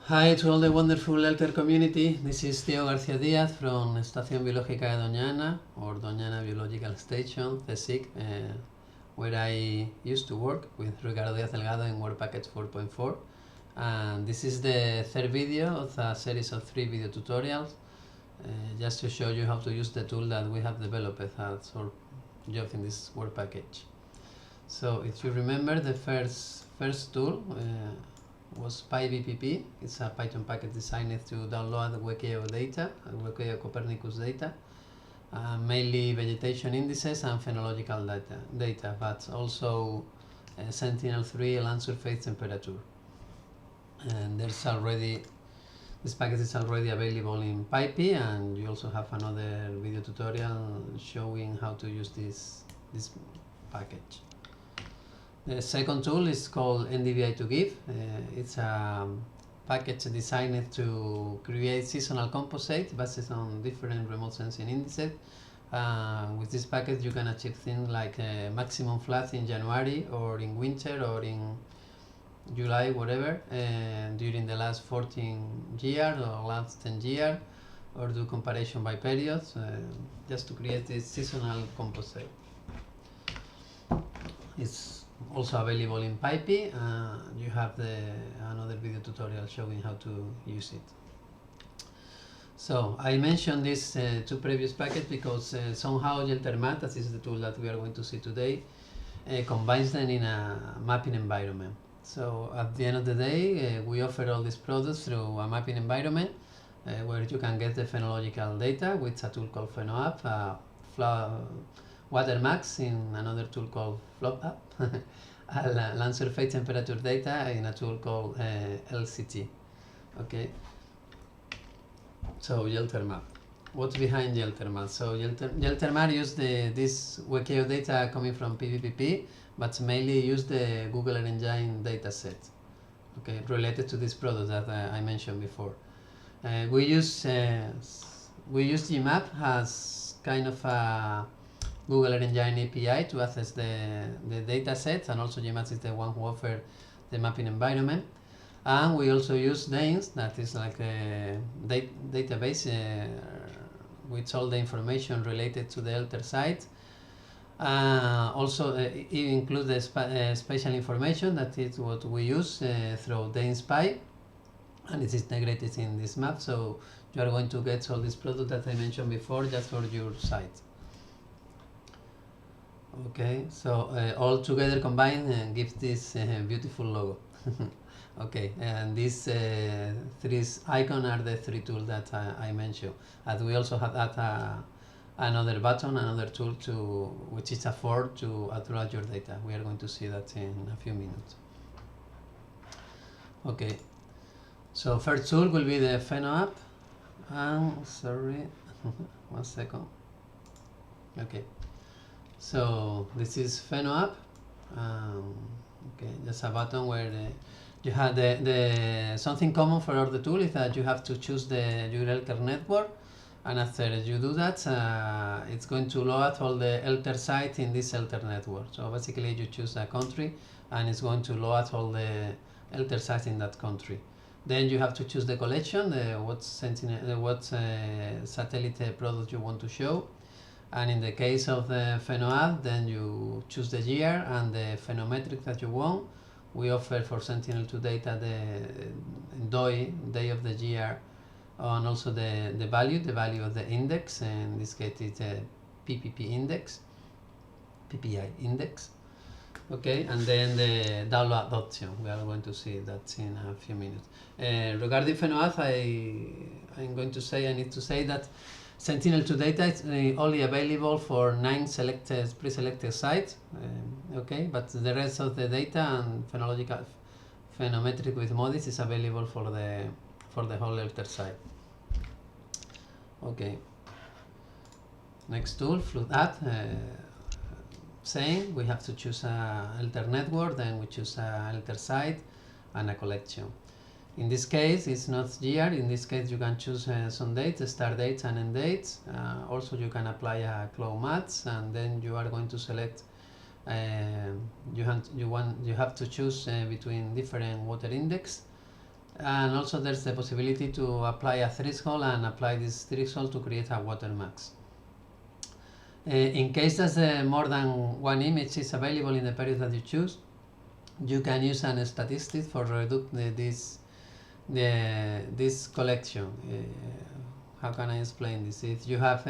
Hi to all the wonderful eLTER community. This is Diego García Díaz from Estación Biológica de Doña Ana, or Doña Ana Biological Station, CSIC, where I used to work with Ricardo Díaz Delgado in Work Package 4.4. And this is the third video of a series of 3 video tutorials, just to show you how to use the tool that we have developed as our job in this work package. So if you remember, the first tool was PyBPP. It's a Python package designed to download WKO data, WKO Copernicus data, mainly vegetation indices and phenological data, but also Sentinel-3 land surface temperature. And this package is already available in PyP, and you also have another video tutorial showing how to use this package. The second tool is called NDVI2GIF. It's a package designed to create seasonal composites based on different remote sensing indices. With this package you can achieve things like maximum floods in January or in winter or in July, whatever, during the last 14 years or last 10 years, or do comparison by periods, just to create this seasonal composite. It's also available in PyP. You have another video tutorial showing how to use it. So I mentioned these two previous packages because somehow GeeLTERMap, that is the tool that we are going to see today, combines them in a mapping environment. So at the end of the day, we offer all these products through a mapping environment where you can get the phenological data with a tool called PhenoApp, WaterMax in another tool called FlopApp, land surface temperature data in a tool called LCT. Okay. So GeeLTERMap. What's behind GeeLTERMap? So GeeLTERMap used this WKO data coming from PBPP, but mainly use the Google Earth Engine dataset, okay, related to this product that I mentioned before. We use GeeMap as kind of a Google Earth Engine API to access the dataset, and also GeeMap is the one who offers the mapping environment. And we also use DAINS, that is like a database with all the information related to the eLTER site. Also, it includes the spatial information, that is what we use through DAINSPy, and it is integrated in this map, so you are going to get all this product that I mentioned before just for your site. Okay, so all together combined gives this beautiful logo. Okay, and these 3 icons are the 3 tools that I mentioned. And we also have another button, another tool which is a form to upload your data. We are going to see that in a few minutes. Okay, so first tool will be the PhenoApp. Sorry, 1 second. Okay, so this is PhenoApp. Okay, there's a button where you have something common for all the tools is that you have to choose your eLTER network, and after you do that, it's going to load all the eLTER sites in this eLTER network. So basically you choose a country and it's going to load all the eLTER sites in that country. Then you have to choose the collection, what satellite product you want to show. And in the case of the PhenoApp, then you choose the year and the phenometric that you want. We offer for Sentinel-2 data the DOI, day of the year, and also the value of the index. In this case, it's a PPI index. Okay, and then the download option. We are going to see that in a few minutes. Regarding PhenoApp, I need to say that Sentinel-2 data is only available for 9 pre-selected sites, okay, but the rest of the data and phenometric with MODIS is available for the whole eLTER site. Okay. Next tool, FloodApp. Same, we have to choose a eLTER network, then we choose a eLTER site and a collection. In this case, it's not year. In this case, you can choose some dates, start dates and end dates. Also, you can apply a cloud match, and then you are going to select you have to choose between different water index, And also there's the possibility to apply a threshold and apply this threshold to create a watermarks. In case that more than one image is available in the period that you choose, you can use an statistic for reduce this collection. How can I explain this? If you have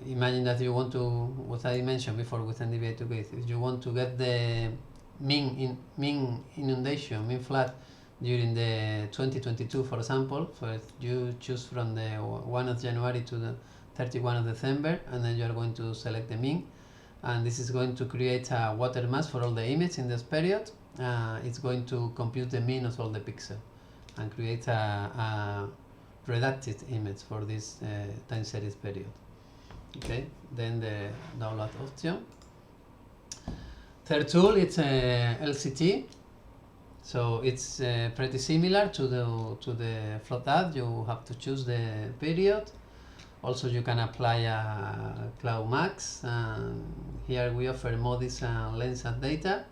imagine that you want to, what I mentioned before with NDVI to width, if you want to get the mean inundation, mean flood during the 2022, for example, so if you choose from the 1 of January to the 31 of December, and then you are going to select the mean, and this is going to create a watermark for all the images in this period. It's going to compute the mean of all the pixels and create a redacted image for this time series period. Okay, then the download option. Third tool, it's LCT. So it's pretty similar to the float add. You have to choose the period. Also, you can apply a Cloud Max. And here we offer modis and lens and data.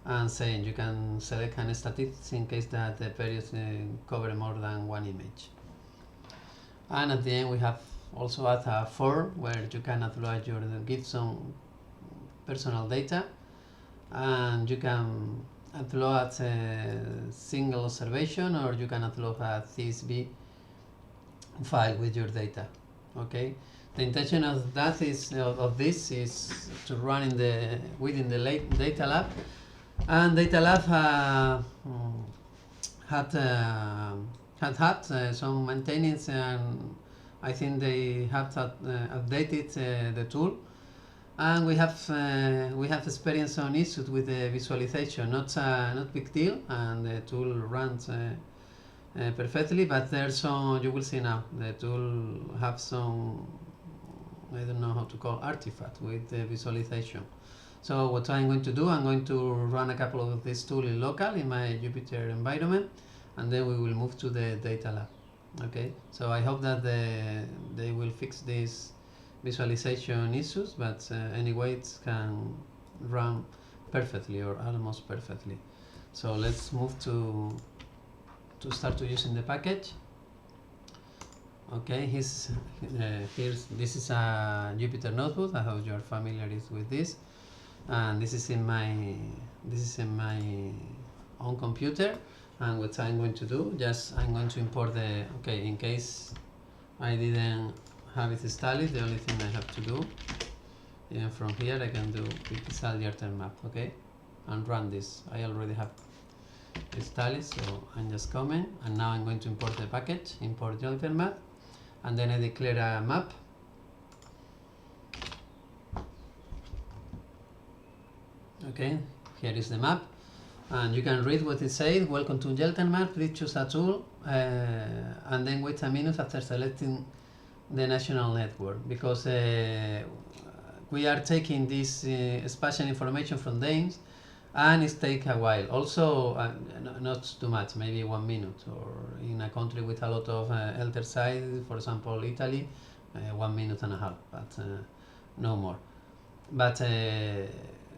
And saying you can select an statistics in case that the periods cover more than one image. And at the end, we have also add a form where you can upload give some personal data, and you can upload a single observation, or you can upload a CSV file with your data. Okay, the intention of that is of this is to run within the data lab, and data lab had some maintenance, and I think they have updated the tool, and we have experienced some issues with the visualization. Not big deal, and the tool runs perfectly. But there's some, you will see now, the tool have some, I don't know how to call, artifact with the visualization. So what I'm going to do, I'm going to run a couple of this tool in local in my Jupyter environment, and then we will move to the data lab. Okay, so I hope that they will fix these visualization issues, but anyway, it can run perfectly or almost perfectly. So let's move to start to using the package. Okay, this is a Jupyter notebook. I hope you are familiar with this, and this is in my own computer. And what I'm going to do, I'm going to import in case I didn't have it installed, the only thing I have to do, even from here I can do install GeeLTERMap, okay, and run this. I already have installed, so I'm just coming, and now I'm going to import the package, import GeeLTERMap, and then I declare a map. Okay, here is the map. And you can read what it says. Welcome to GeeLTERMap. Please choose a tool, and then wait a minute after selecting the national network, because we are taking this spatial information from DAMES, and it takes a while. Also, not too much, maybe 1 minute, or in a country with a lot of eLTER sites, for example, Italy, 1 minute and a half, but no more. But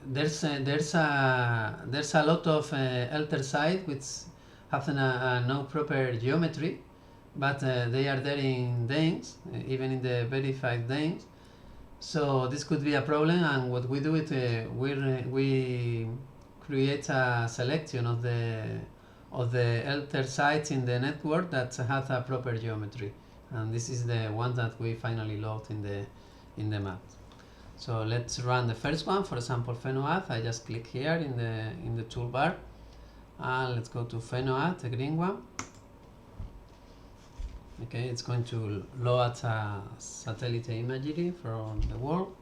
there's a lot of eLTER sites which have no proper geometry, but they are there in DAMES, even in the verified DAMES. So this could be a problem, and what we do is we create a selection of the eLTER sites in the network that have a proper geometry, and this is the one that we finally load in the map. So let's run the first one, for example, PhenoAd. I just click here in the toolbar, and let's go to PhenoAd, the green one. Okay, it's going to load satellite imagery from the world,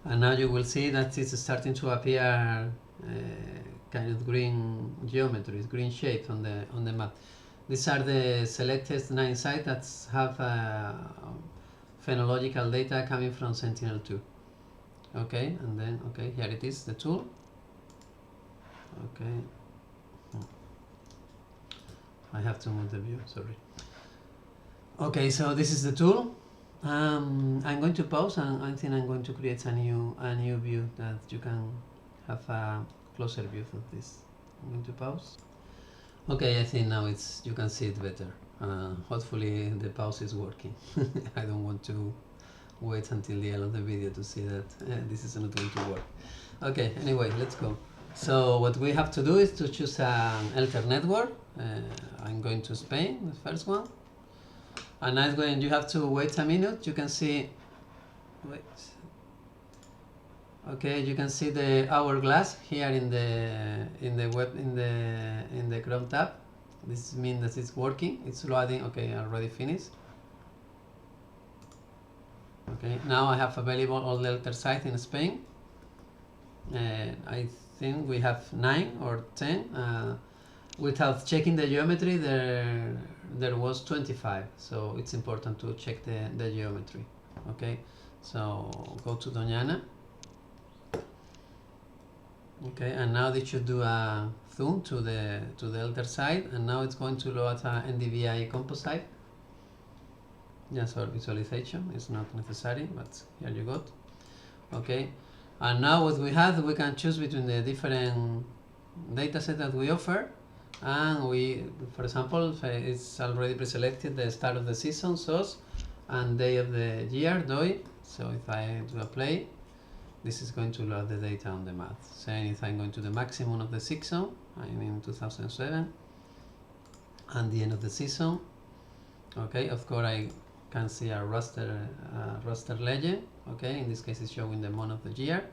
and now you will see that it's starting to appear kind of green geometries, green shapes on the map. These are the selected 9 sites that have phenological data coming from Sentinel-2. Okay, and then here it is, the tool. Okay, I have to move the view, sorry. Okay, so this is the tool. I'm going to pause, and I think I'm going to create a new view that you can have a closer view of this. I'm going to pause. Okay, I think now you can see it better. Hopefully the pause is working. I don't want to wait until the end of the video to see that this is not going to work. Okay, anyway, let's go. So what we have to do is to choose an eLTER network. I'm going to Spain, the first one. And I'm going, you have to wait a minute. You can see, wait. Okay, you can see the hourglass here in the Chrome tab. This means that it's working. It's loading. Okay, already finished. Okay, now I have available all the eLTER sites in Spain. I think we have 9 or 10. Without checking the geometry, there was 25. So it's important to check the geometry. Okay, so go to Doñana. Okay, and now they should do a zoom to the eLTER side, and now it's going to load a NDVI composite. Just for visualization, it's not necessary, but here you go. Okay, and now what we have, we can choose between the different datasets that we offer, and for example, it's already pre-selected the start of the season, SOS, and day of the year, DOI. So if I do a play, this is going to load the data on the map. Saying if I'm going to the maximum of the season, I'm in 2007, and the end of the season. Okay, of course I can see a raster legend. Okay, in this case it's showing the month of the year,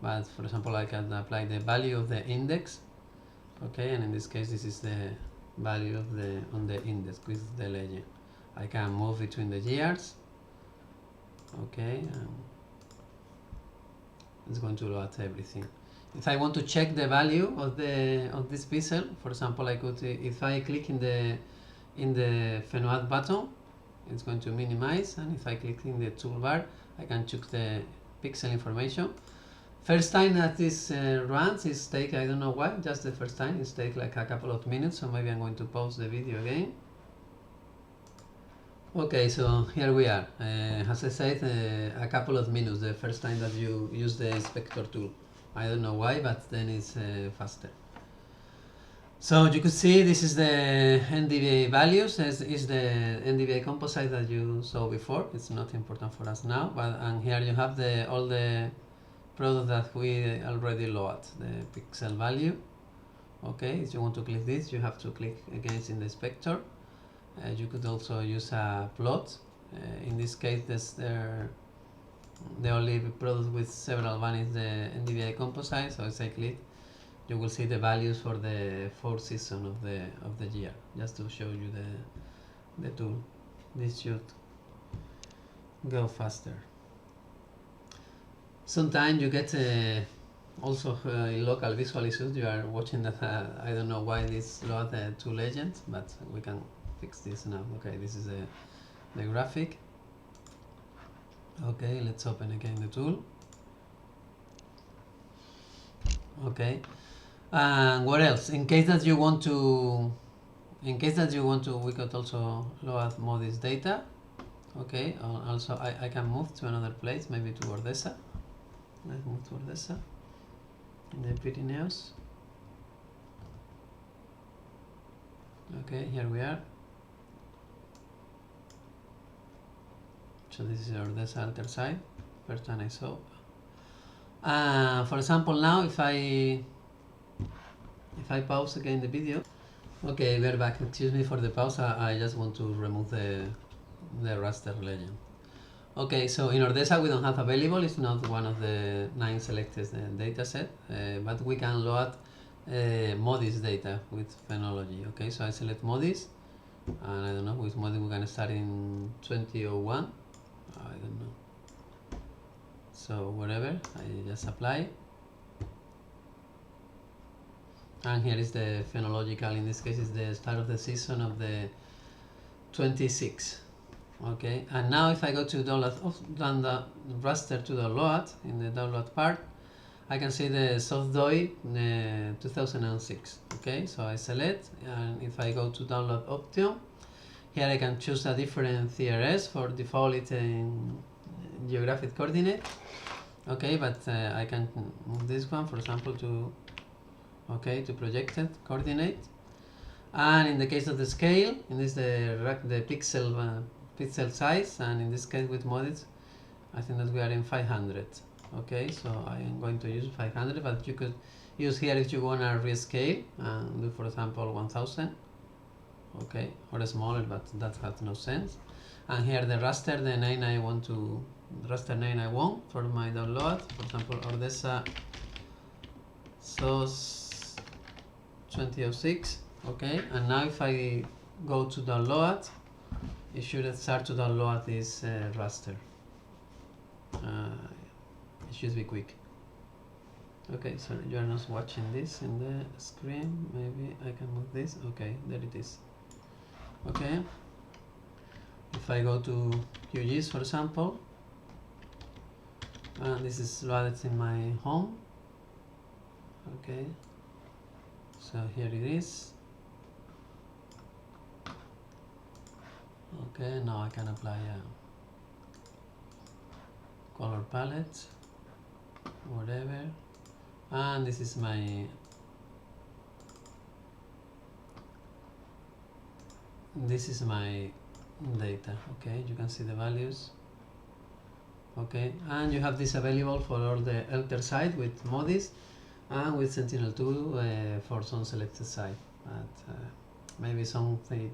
but for example I can apply the value of the index. Okay, and in this case this is the value of on the index with the legend. I can move between the years. Okay, it's going to load everything. If I want to check the value of this pixel, for example, I could, if I click in the Fenoat button, it's going to minimize, and if I click in the toolbar, I can check the pixel information. First time that this runs is take, I don't know why, just the first time, it's take like a couple of minutes, so maybe I'm going to pause the video again. Okay, so here we are. As I said, a couple of minutes the first time that you use the inspector tool. I don't know why, but then it's faster. So you could see this is the NDVI values. This is the NDVI composite that you saw before. It's not important for us now, and here you have all the products that we already load, the pixel value. Okay, if you want to click this, you have to click against in the inspector. You could also use a plot. In this case, the only product with several values is the NDVI composite. So as I click, you will see the values for the 4th season of the year. Just to show you the tool, this should go faster. Sometimes you get also in local visual issues. You are watching that. I don't know why this load two legends, but we can fix this now. Okay, this is the graphic. Okay, let's open again the tool. Okay, and what else? In case that you want to, we could also load modis data. Okay, also I can move to another place, maybe to Ordesa. Let's move to Ordesa in the Pirineos. Okay, here we are. So this is Ordesa eLTER site, first time I saw. For example, now if I pause again the video. Okay, we're back. Excuse me for the pause. I just want to remove the raster legend. Okay, so in Ordesa we don't have available. It's not one of the 9 selected dataset, but we can load modis data with phenology. Okay, so I select modis, and I don't know which modis we can start in 2001. I don't know. So whatever, I just apply. And here is the phenological, in this case is the start of the season of the 26. Okay, and now if I go to down the raster to download, in the download part, I can see the soft DOI 2006. Okay, so I select, and if I go to download option, here I can choose a different CRS. For default it's in geographic coordinate. Okay, but I can move this one, for example, to projected coordinate. And in the case of the scale, in this the pixel size, and in this case with models, I think that we are in 500. Okay, so I am going to use 500, but you could use here if you want to rescale and do, for example, 1000. Okay, or smaller, but that has no sense. And here the raster, the name I want to, raster name I want for my download, for example, Ordesa SOS 2006. Okay, and now if I go to download, it should start to download this raster. It should be quick. Okay, so you are not watching this in the screen. Maybe I can move this. Okay, there it is. Okay, if I go to QGIS, for example, and this is loaded in my home. Okay, so here it is. Okay, now I can apply a color palette, whatever, and this is my data. Okay, you can see the values. Okay, and you have this available for all the eLTER site with MODIS and with Sentinel-2 for some selected site. But maybe something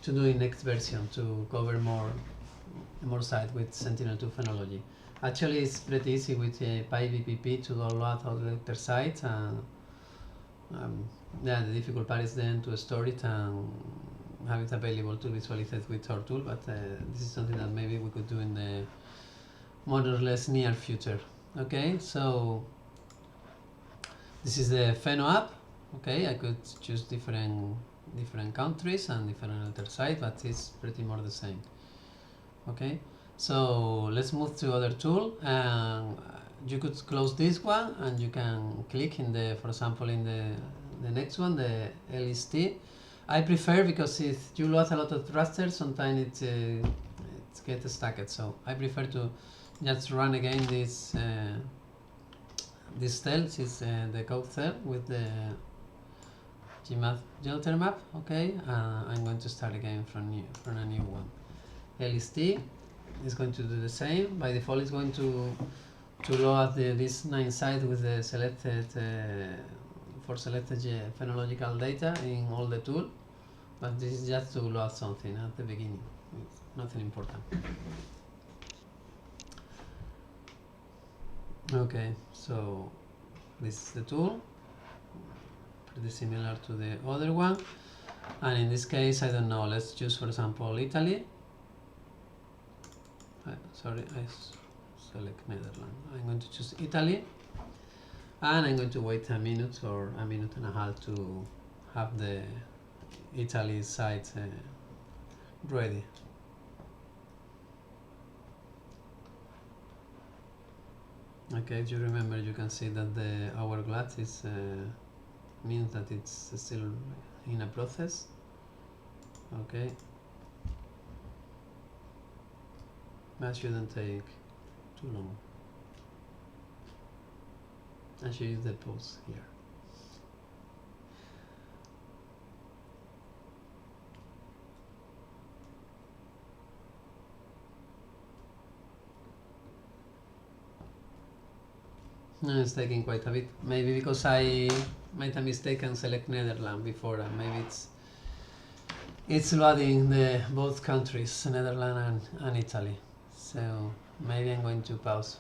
to do in next version to cover more site with Sentinel-2 phenology. Actually, it's pretty easy with PyVPP to download all the eLTER sites, and yeah, the difficult part is then to store it and have it available to visualize it with our tool. But this is something that maybe we could do in the more or less near future. Okay, so this is the Pheno app. Okay, I could choose different countries and different eLTER sites, but it's pretty more the same. Okay, so let's move to other tool, and you could close this one and you can click in the, for example, in the next one, the LST. I prefer, because if you load a lot of rasters, sometimes it gets stuck. So I prefer to just run again this cell, is the code cell with the GeeLTERMap. Okay, I'm going to start again from a new one. LST is going to do the same. By default, it's going to load this 9 site with the selected phenological data in all the tool. But this is just to load something at the beginning. It's nothing important. Okay, so this is the tool, pretty similar to the other one. And in this case, I don't know, let's choose, for example, Italy. Sorry, I select Netherlands. I'm going to choose Italy, and I'm going to wait a minute or a minute and a half to have the Italy site ready. Okay, if you remember, you can see that the hourglass is means that it's still in a process. Okay, that shouldn't take too long. I should use the pause here. No, it's taking quite a bit. Maybe because I made a mistake and select Netherlands before, and maybe it's loading the both countries, Netherlands and Italy. So maybe I'm going to pause.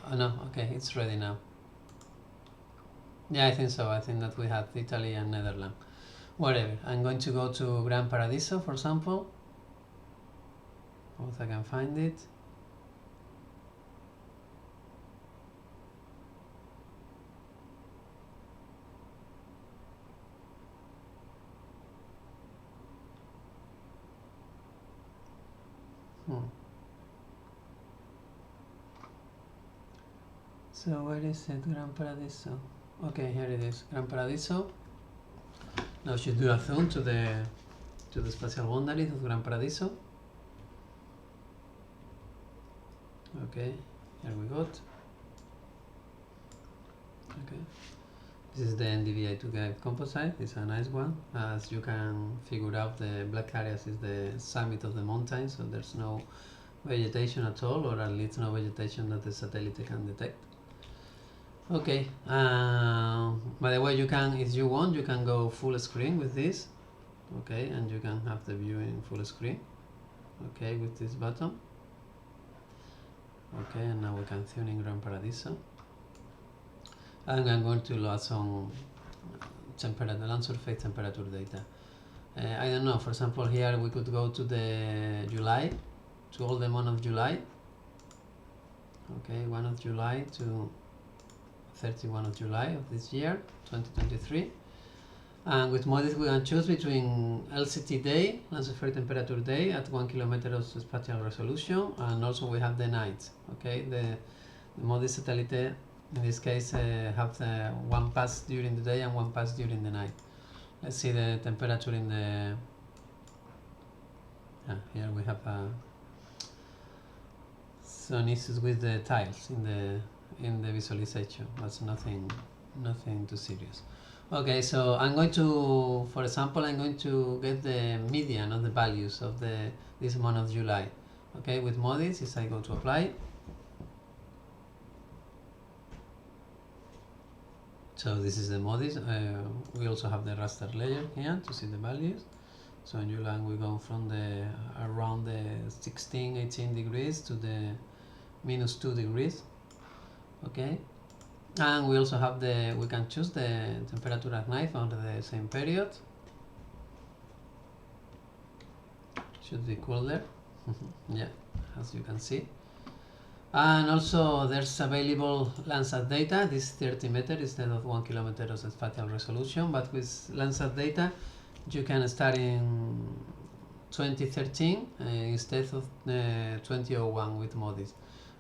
Oh no, okay, it's ready now. Yeah, I think so. I think that we have Italy and Netherlands. Whatever. I'm going to go to Gran Paradiso, for example. If I can find it. So where is it, Gran Paradiso? Okay, here it is, Gran Paradiso. Now should do a zoom to the spatial boundaries of Gran Paradiso. Okay, here we got. Okay, This is the NDVI2 composite. It's a nice one. As you can figure out, the black areas is the summit of the mountain, so there's no vegetation at all, or at least no vegetation that the satellite can detect. Okay, by the way, you can, if you want, you can go full screen with this. Okay, and you can have the view in full screen. Okay, with this button. Okay, and now we can tune in Gran Paradiso. And I'm going to load some temperature, land surface temperature data. I don't know, for example, here we could go to the July, to all the month of July. Okay, 1 of July to 31 of July of this year, 2023. And with MODIS we can choose between LCT day, land surface temperature day, at 1 kilometer of spatial resolution, and also we have the night. Okay, the MODIS satellite in this case have one pass during the day and one pass during the night. Let's see the temperature in the. Here we have some issues with the tiles in the visualization. That's nothing too serious. Okay, so I'm going to, for example, I'm going to get the median of the values of this month of July. Okay, with MODIS, if I go to apply. So this is the MODIS. We also have the raster layer here to see the values. So in July we go from the around the 16-18 degrees to the -2 degrees. Okay, and we also have we can choose the temperature at night under the same period. Should be colder. Yeah, as you can see. And also there's available Landsat data. This 30 meters instead of 1 kilometer of spatial resolution, but with Landsat data you can start in 2013 instead of 2001 with MODIS.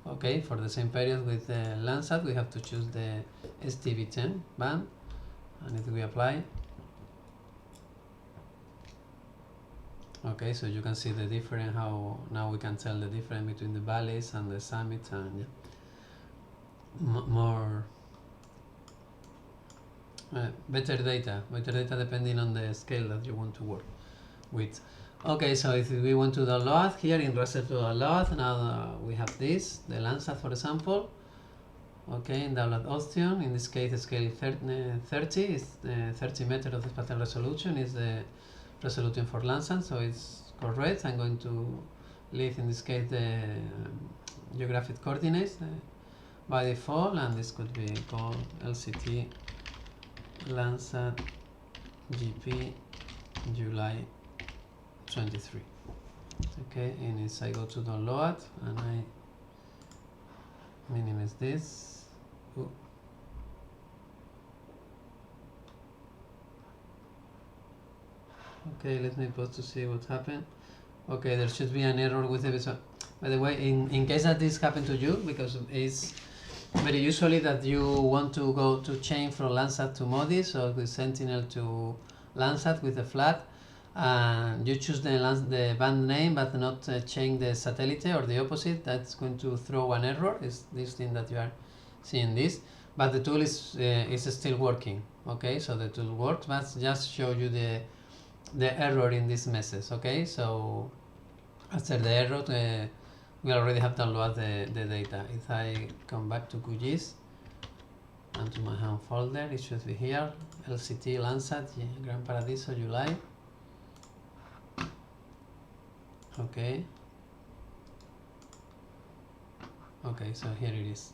Okay, for the same period with Landsat we have to choose the STV10 band, and if we apply, okay, so you can see the difference, how now we can tell the difference between the valleys and the summits, and yeah, more better data depending on the scale that you want to work with. Okay, so if we want to download here in raster to download, now we have this, the Landsat for example. Okay, in download option, in this case the scale 30 is 30 meters of the spatial resolution is the resolution for Landsat, so it's correct. I'm going to leave in this case the geographic coordinates by default, and this could be called LCT Landsat GP July 23. Okay, and as I go to download and I minimize this. Ooh. Okay, let me pause to see what happened. Okay, there should be an error with the visual. By the way, in case that this happened to you, because it's very usually that you want to go to change from Landsat to MODIS or with Sentinel to Landsat with a flag, and you choose the band name but not change the satellite or the opposite, that's going to throw an error. Is this thing that you are seeing this, but the tool is still working. Okay, so the tool works, but just show you the error in this message. Okay, so after the error we already have downloaded the data. If I come back to QGIS and to my home folder, it should be here, LCT Landsat Gran Paradiso July. Okay, so here it is.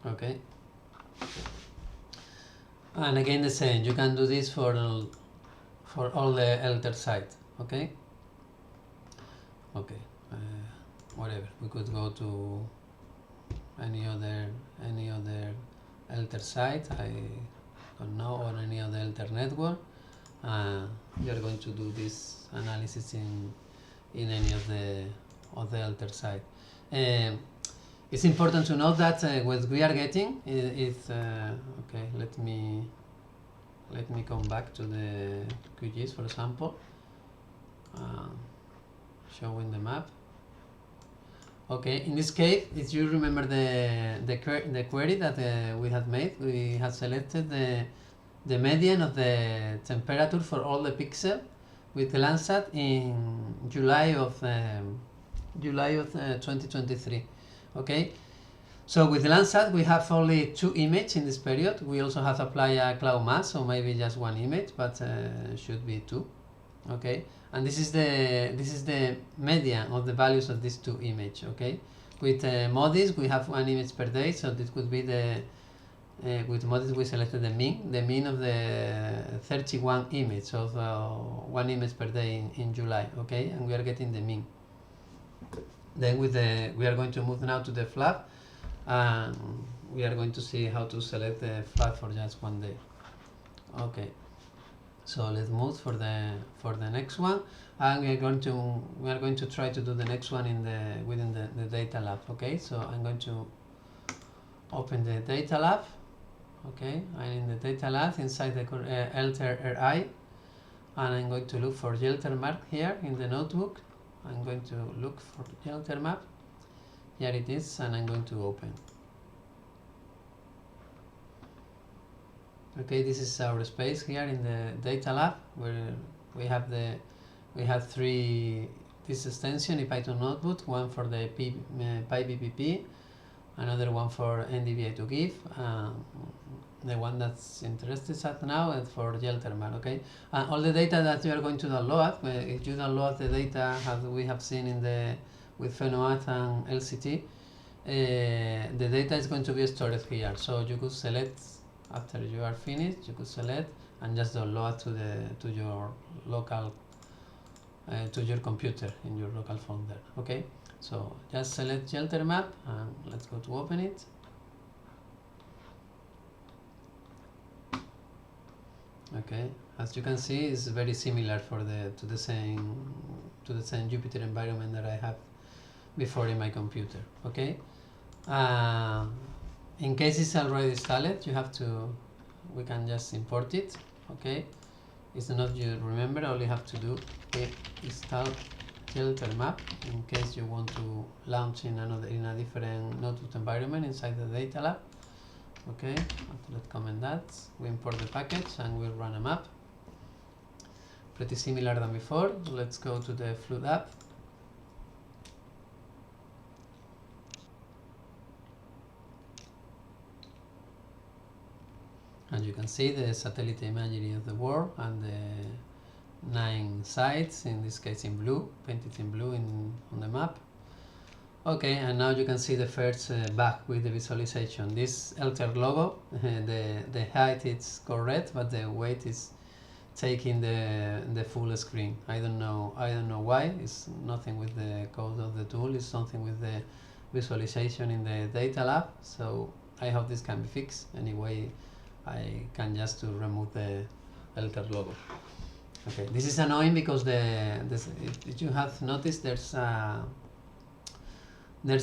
Okay, and again the same, you can do this for all the eLTER sites. Okay, whatever, we could go to any other eLTER site, I don't know, or any other eLTER network. We are going to do this analysis in any of the eLTER site. It's important to note that what we are getting is okay. Let me come back to the QGIS, for example. showing the map. Okay, in this case, if you remember the query that we had made, we had selected the median of the temperature for all the pixels with Landsat in July of 2023. Okay, so with Landsat we have only 2 images in this period. We also have applied a cloud mask, so maybe just 1 image, but should be 2. Okay, and this is the median of the values of these 2 images. Okay, with MODIS we have 1 image per day, so this could be the with MODIS we selected the mean of the 31 images of 1 image per day in July. Okay, and we are getting the mean. Then with we are going to move now to the flag, and we are going to see how to select the flag for just 1 day. Okay, so let's move for the next one, and we are going to try to do the next one within the data lab. Okay, so I'm going to open the data lab. Okay, I'm in the data lab inside the eLTER RI, and I'm going to look for GeeLTERMap here in the notebook. I'm going to look for GeeLTERMap. Here it is, and I'm going to open. Okay, this is our space here in the data lab, where we have this extension in Python notebook, one for the PyBPP, another one for NDVI2GIF, the one that's interested at now is for GeeLTERMap. Okay, and all the data that you are going to download, if you download the data as we have seen with Phenoat and LCT, the data is going to be stored here. So you could select, after you are finished, you could select and just download to your local to your computer in your local folder. Okay, so just select GeeLTERMap and let's go to open it. Okay, as you can see, it's very similar to the same Jupyter environment that I have before in my computer. Okay, in case it's already installed, we can just import it. Okay, it's not, you remember, all you have to do is install GeeLTERMap in case you want to launch in a different notebook environment inside the data lab. Okay, let's comment that. We import the package and we'll run a map. Pretty similar than before. Let's go to the Flood app. And you can see the satellite imagery of the world and the 9 sites, in this case in blue, painted in blue on the map. Okay, and now you can see the first bug with the visualization. This eLTER logo, the height is correct, but the weight is taking the full screen. I don't know why. It's nothing with the code of the tool. It's something with the visualization in the data lab. So I hope this can be fixed. Anyway, I can just remove the eLTER logo. Okay, this is annoying because if you have noticed, there's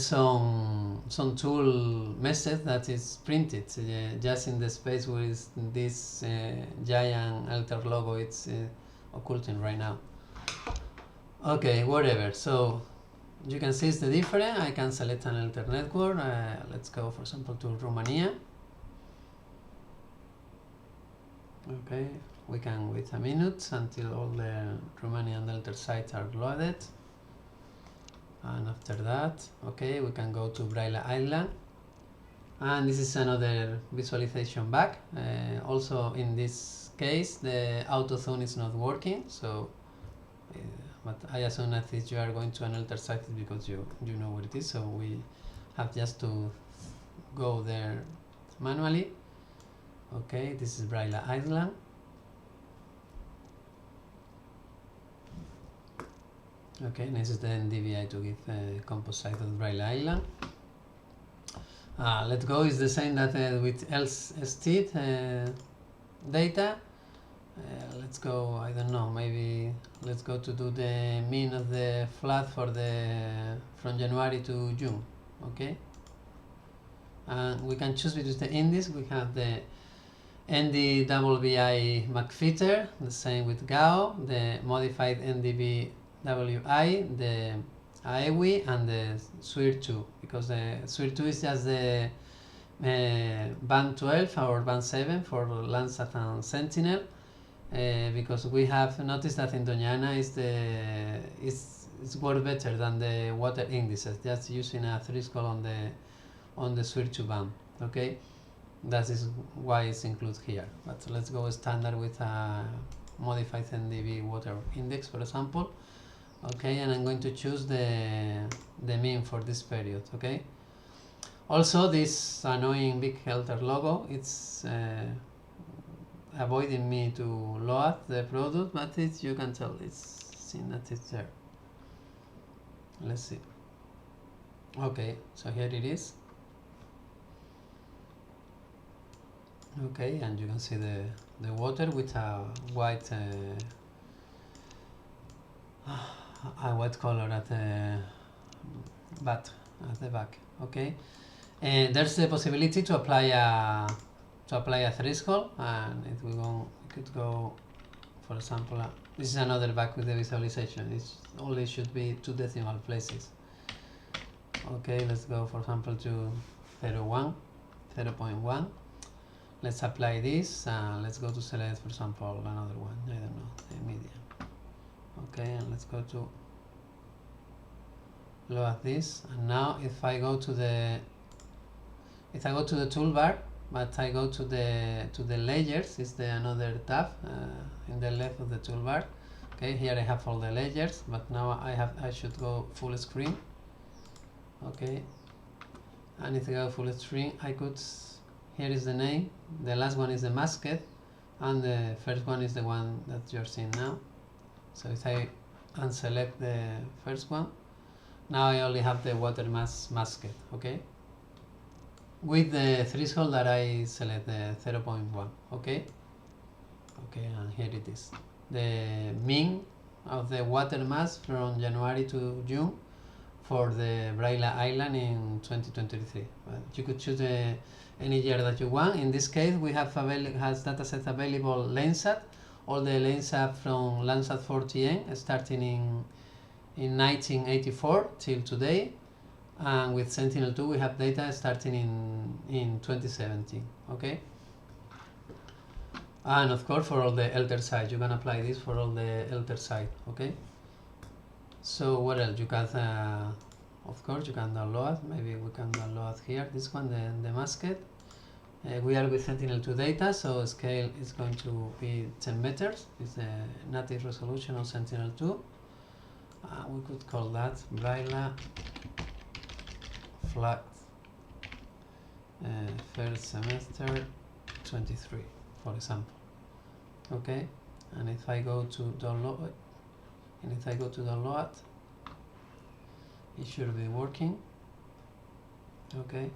some tool message that is printed just in the space where this giant eLTER logo it's occulting right now. Okay, whatever. So you can see it's the different. I can select an eLTER network. Let's go, for example, to Romania. Okay, we can wait a minute until all the Romanian eLTER sites are loaded. And after that, okay, we can go to Braille Island, and this is another visualization bug. Also in this case, the auto zoom is not working, so but I assume that if you are going to an eLTER site because you know what it is, so we have just to go there manually. Okay, this is Braille Island. Okay, this is the NDVI2GIF composite of Braille Island. Let's go is the same that with LST data. Let's go, I don't know, maybe let's go to do the mean of the flood for from January to June. Okay, and we can choose between the index. We have the NDVI McFeature, the same with GAO, the modified NDV WI, the AEWI, and the SWIR2, because the SWIR2 is just the band 12 or band 7 for Landsat and Sentinel, because we have noticed that in Doñana it's work better than the water indices, just using a threshold on the SWIR2 band. Okay, that is why it's included here. But let's go standard with a modified NDB water index, for example. Okay, and I'm going to choose the mean for this period. Okay. Also, this annoying big eLTER logo, it's avoiding me to load the product, but you can tell it's seen that it's there. Let's see. Okay, so here it is. Okay, and you can see the water with a white color at the back. Okay, and there's the possibility to apply a threshold, and we could go, for example, this is another back with the visualization. It only should be 2 decimal places. Okay, let's go, for example, to 0.1. Let's apply this, and let's go to select, for example, another one. I don't know, the medium. Okay, and let's go to load this. And now, if I go to the toolbar, but I go to the layers, is the another tab in the left of the toolbar. Okay, here I have all the layers, but now I should go full screen. Okay, and if I go full screen, here is the name, the last one is the masked, and the first one is the one that you're seeing now. So if I unselect the first one, now I only have the water masked. Okay, with the threshold that I select, the 0.1. Okay, and here it is, the mean of the water mass from January to June for the Braila Island in 2023. You could choose any year that you want. In this case, we has datasets available Landsat, all the Landsat from Landsat 40N starting in 1984 till today, and with Sentinel-2 we have data starting in 2017. Okay, and of course for all the eLTER sites you can apply this for all the eLTER sites. Okay, so what else you can of course you can download. Maybe we can download here this one, the masked. We are with Sentinel-2 data, so scale is going to be 10 meters. It's the native resolution of Sentinel-2. We could call that Braila flat first semester 23, for example. Okay, and if I go to download, it should be working. Okay,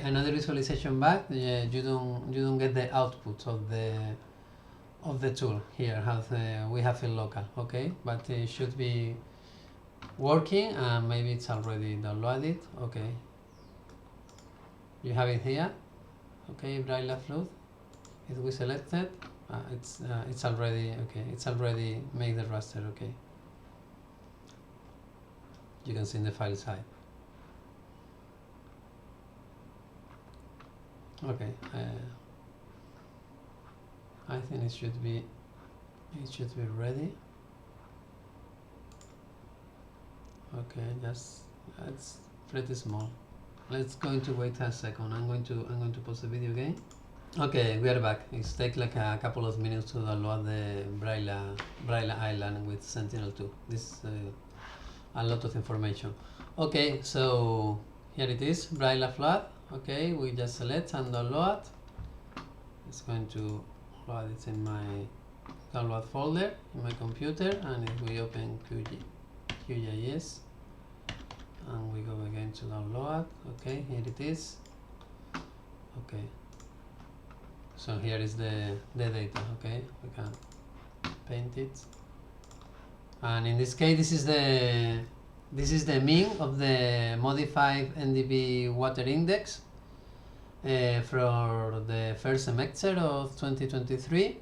another visualization back. You don't get the output of the tool here. We have it local. Okay, but it should be working, and maybe it's already downloaded. Okay, you have it here. Okay, Braila flood. If we selected, it's already okay. It's already made the raster. Okay, you can see in the file side. Okay, I think it should be ready. Okay, it's pretty small. Let's going to wait a second. I'm going to pause the video again. Okay, we are back. It's take like a couple of minutes to download the Braila Island with Sentinel-2. This is a lot of information. Okay, so here it is, Braila flood. Okay, we just select and download. It's going to load it in my download folder in my computer, and if we open QGIS and we go again to download, okay, here it is. Okay, so here is the data. Okay, we can paint it, and in this case this is the mean of the modified NDB water index for the first semester of 2023,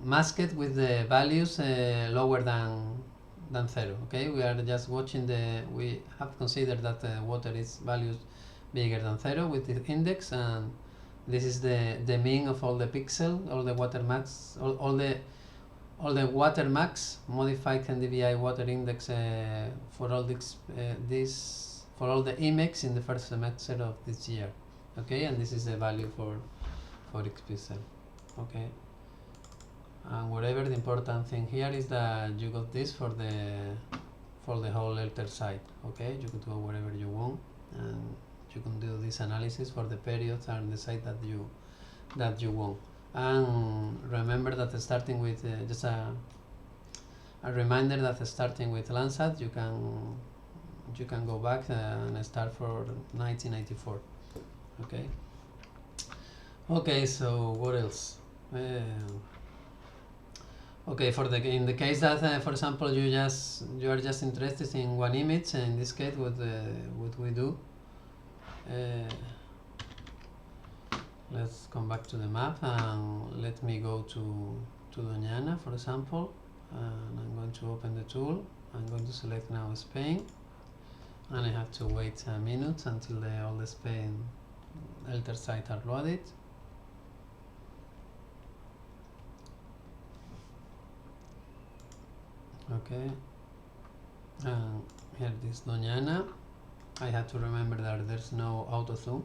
masked with the values lower than than 0. Okay, we are just watching we have considered that water is values bigger than 0 with the index, and this is the mean of all the pixel, all the watermarks, all the watermarks modified NDVI water index for all for all the IMEX in the first semester of this year. Okay, and this is the value for each pixel. Okay, and whatever, the important thing here is that you got this for the whole eLTER site. Okay, you could go wherever you want, and you can do this analysis for the periods and the site that you want. And remember that starting with just a reminder that starting with Landsat, you can go back and start for 1994. Okay. Okay. So what else? Okay. In the case that, for example, you are just interested in one image, and in this case, what we do. Let's come back to the map, and let me go to Doñana, for example, and I'm going to open the tool. I'm going to select now Spain, and I have to wait a minute until all the Spain eLTER sites are loaded. Okay, and here it is, Doñana. I have to remember that there's no auto zoom.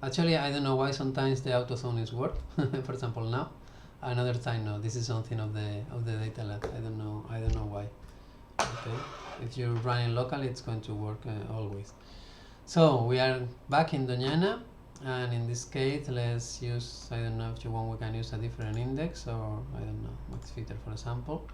Actually, I don't know why sometimes the auto zoom is work. For example, now, another time no. This is something of the data lab. I don't know why. Okay, if you're running locally, it's going to work always. So we are back in Doñana, and in this case, let's use, I don't know if you want, we can use a different index, or I don't know, MaxFitter, for example.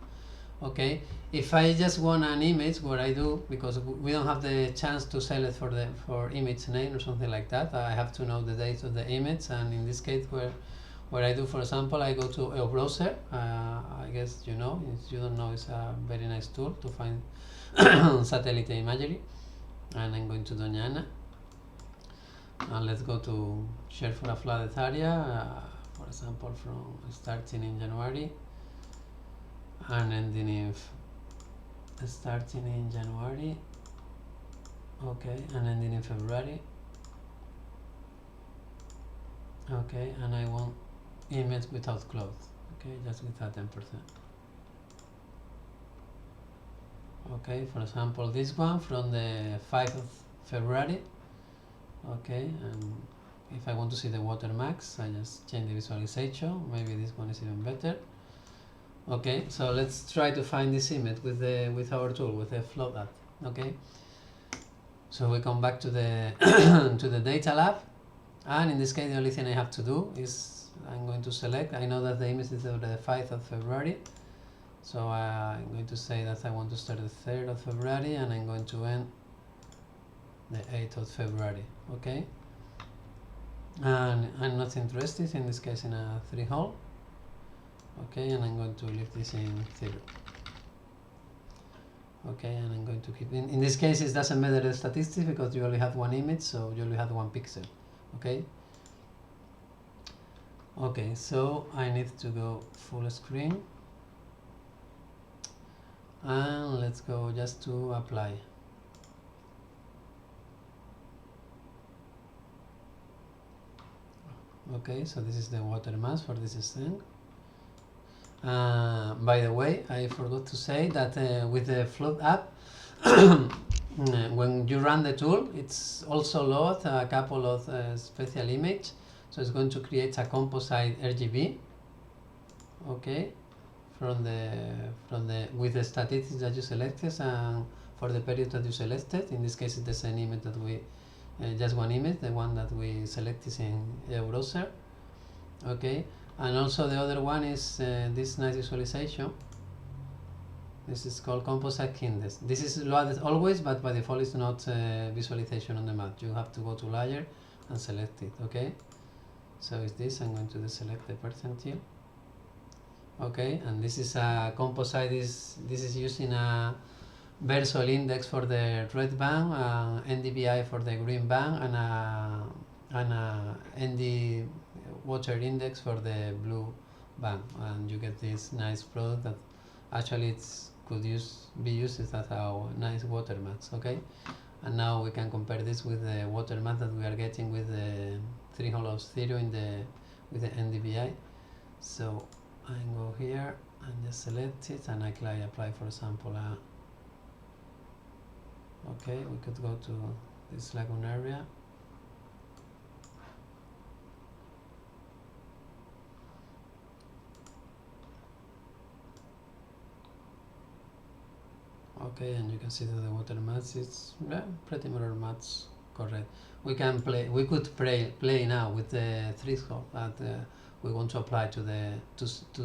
Okay, if I just want an image, what I do, because we don't have the chance to select for image name or something like that, I have to know the date of the image, and in this case, where I do, for example, I go to a browser. I guess you know. If you don't know, it's a very nice tool to find satellite imagery, and I'm going to Doñana, and let's go to share for a flooded area, for example, from starting in January. And ending starting in January, okay, and ending in February, okay, and I want image without clothes, okay, just without 10%. Okay, for example, this one from the 5th of February, okay, and if I want to see the watermarks, I just change the visualization. Maybe this one is even better. Okay, so let's try to find this image with our tool, with the float app. Okay, so we come back to the to the data lab, and in this case the only thing I have to do is I'm going to select. I know that the image is the 5th of February, so I'm going to say that I want to start the 3rd of February, and I'm going to end the 8th of February. Okay, and I'm not interested in this case in a 3-hole. Okay, and I'm going to leave this in 0. Okay, and I'm going to keep in this case it doesn't matter the statistics because you only have one image, so you only have one pixel. Okay. Okay, so I need to go full screen, and let's go just to apply. Okay, so this is the water mass for this thing. By the way, I forgot to say that with the Float app, when you run the tool, it's also load a couple of special images. So it's going to create a composite RGB. Okay, from the with the statistics that you selected and for the period that you selected. In this case, it's the same image that we just one image, the one that we selected in the browser. Okay. And also the other one is this nice visualization. This is called composite index. This is loaded always, but by default it's not visualization on the map. You have to go to layer and select it. Okay, so it's this. I'm going to deselect the percentile. Okay, and this is a composite. This is using a Versol index for the red band, NDVI for the green band, and a ND water index for the blue band, and you get this nice product that actually it's could be used as our nice water maps. Okay, and now we can compare this with the water map that we are getting with the 3 hollows theory with the NDVI. So I go here and just select it, and I apply, for example, okay, we could go to this lagoon area. Okay, and you can see that the water mass is pretty much correct. We could play now with the threshold that we want to apply to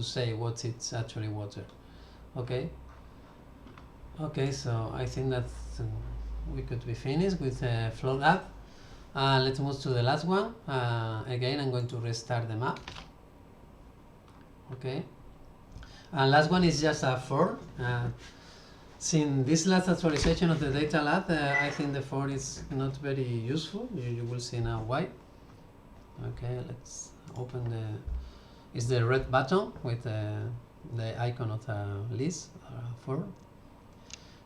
say what it's actually water. Okay. Okay, so I think that we could be finished with the flow app. Let's move to the last one. Again, I'm going to restart the map. Okay. And last one is just a form. Since this last actualization of the data lab, I think the form is not very useful. You will see now why. Okay, let's open it's the red button with the icon of the list form.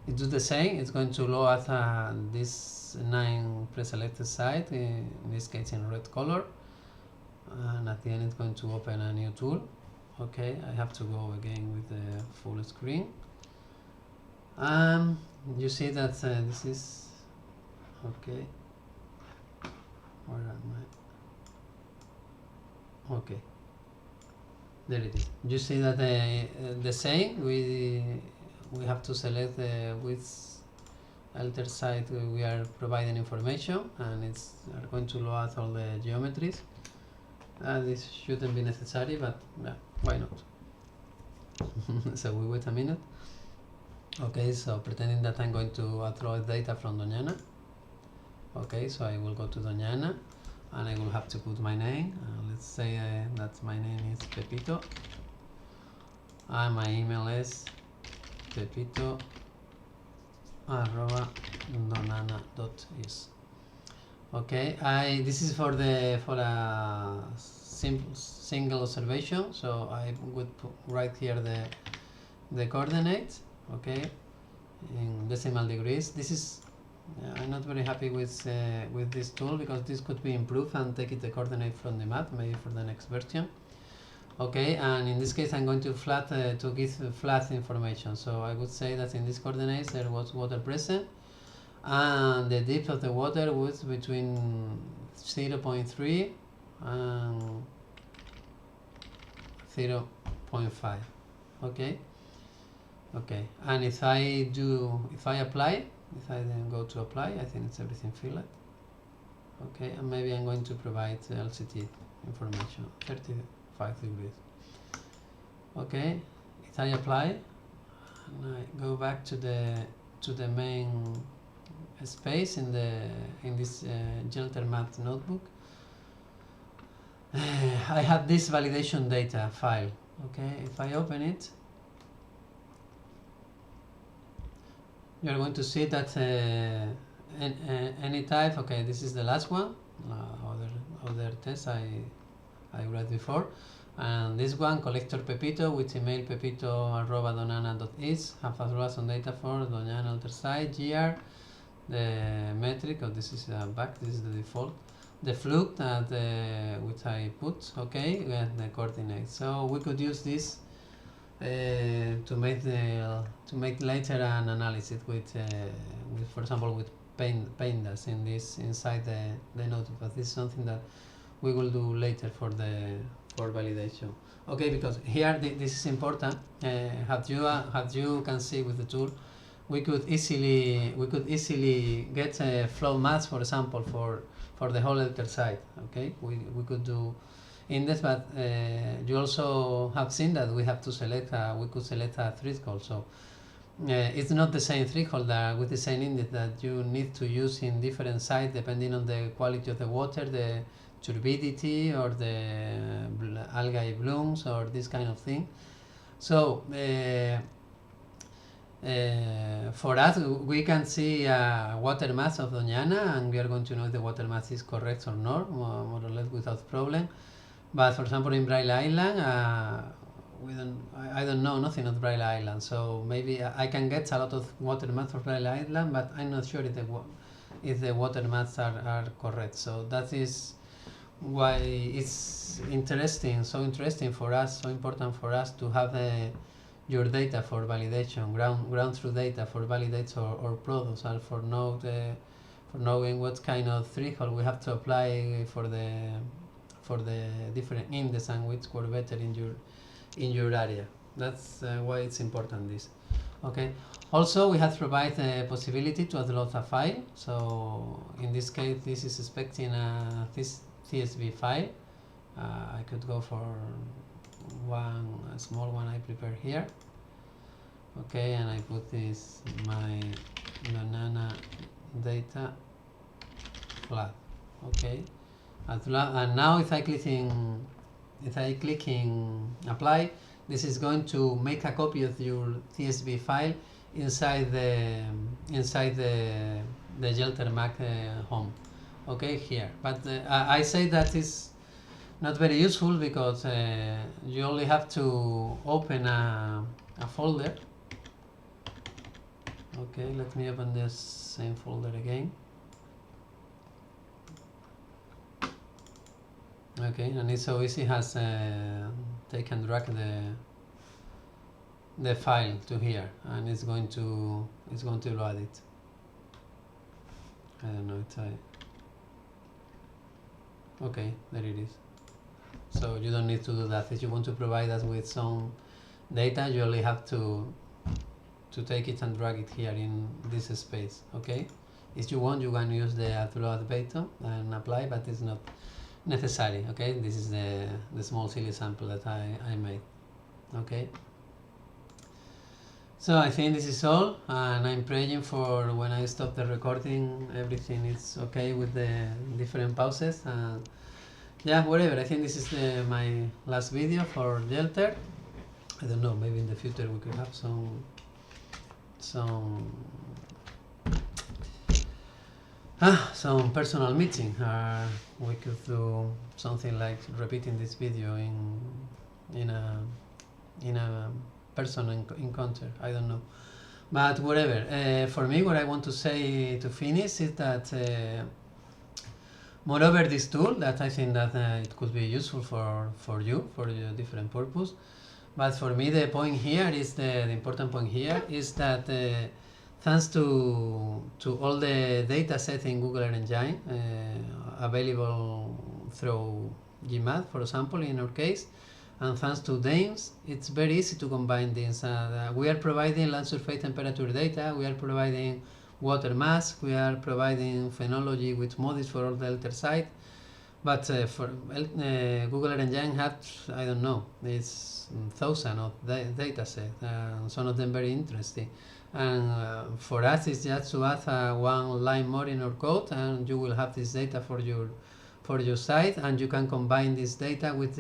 It does the same. It's going to load this 9 pre-selected site, in this case in red color, and at the end it's going to open a new tool. Okay, I have to go again with the full screen. You see that this is okay. Where am I? Okay, there it is. You see that the same. We have to select which eLTER site we are providing information, and it's going to load all the geometries. This shouldn't be necessary, but why not? So we wait a minute. Okay, so pretending that I'm going to upload data from Doñana. Okay, so I will go to Doñana, and I will have to put my name. Let's say that my name is Pepito, and my email is pepito@donana.is. Okay, this is for a single observation, so I would put right here the coordinates. Okay, in decimal degrees. This is I'm not very happy with this tool, because this could be improved and take the coordinate from the map, maybe for the next version. Okay, and in this case I'm going to give flat information. So I would say that in these coordinates there was water present, and the depth of the water was between 0.3 and 0.5. Okay. Okay, and if I then go to apply, I think it's everything filled. Okay, and maybe I'm going to provide LCT information, 35 degrees. Okay, if I apply, and I go back to the main space in this GeeLTERMap notebook, I have this validation data file. Okay, if I open it, you're going to see that any type. Okay, this is the last one. Other tests I read before, and this one, collector Pepito with email pepito@donana.is, have as well some data for Doñana eLTER site, GR, the metric. This is back. This is the default. The flux that which I put. Okay, we have the coordinates. So we could use this to make later an analysis with for example with pandas inside the notebook. But this is something that we will do later for validation. Okay, because here this is important. As you can see with the tool, we could easily get a flow maps, for example, for the whole eLTER site. Okay, we could do index, but you also have seen that we have to select we could select a threshold. So it's not the same threshold with the same index that you need to use in different sites depending on the quality of the water, the turbidity, or the algae blooms, or this kind of thing. So for us, we can see water mass of Doñana, and we are going to know if the water mass is correct or not, more or less without problem. But for example, in Braille Island, I don't know nothing of Brile Island, so maybe I can get a lot of water maps for Brile Island, but I'm not sure if the water maps are correct. So that is why it's interesting, so interesting for us, so important for us to have your data for validation, ground truth data for validates or products, and for knowing what kind of threshold we have to apply for the different index and which work better in your area. That's why it's important, this. Okay. Also, we have provided the possibility to upload a file. So in this case, this is expecting this CSV file. I could go for a small one I prepare here. Okay, and I put this my banana data flat. Okay, and now if I click in apply, this is going to make a copy of your CSV file inside the GeeLTERMap home. Okay, here. But I say that is not very useful because you only have to open a folder. Okay, let me open this same folder again. Okay, and it's so easy, has take and drag the file to here, and it's going to load it. I don't know, okay, there it is. So you don't need to do that. If you want to provide us with some data, you only have to take it and drag it here in this space. Okay, if you want, you can use the upload button and apply, but it's not necessary. Okay, this is the small silly sample that I made. Okay, so I think this is all, and I'm praying for when I stop the recording everything is okay with the different pauses, and yeah, whatever. I think this is my last video for GeeLTER. I don't know, maybe in the future we could have some personal meeting. We could do something like repeating this video in a person encounter. I don't know, but whatever. For me, what I want to say to finish is that moreover, this tool, that I think that it could be useful for you for your different purpose. But for me, the point here is the important point here is that thanks to all the data set in Google Earth Engine available through GeeMath, for example, in our case, and thanks to DAMES, it's very easy to combine these. We are providing land surface temperature data, we are providing water mass, we are providing phenology with models for all the eLTER site, but for Google Earth Engine has, I don't know, it's thousands of data sets, some of them very interesting. And for us, it's just to add one line more in our code, and you will have this data for your site, and you can combine this data with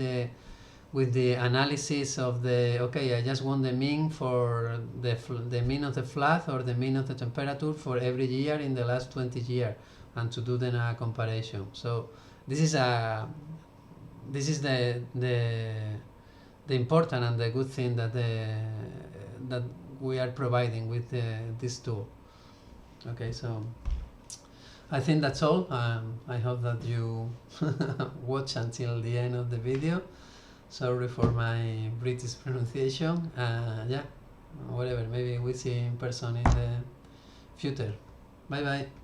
the analysis of the, okay, I just want the mean for the mean of the flood or the mean of the temperature for every year in the last 20 years, and to do then a comparison. So this is the important and the good thing that we are providing with this tool. Okay, so I think that's all. I hope that you watch until the end of the video. Sorry for my British pronunciation. Yeah, whatever, maybe we see in person in the future. Bye bye.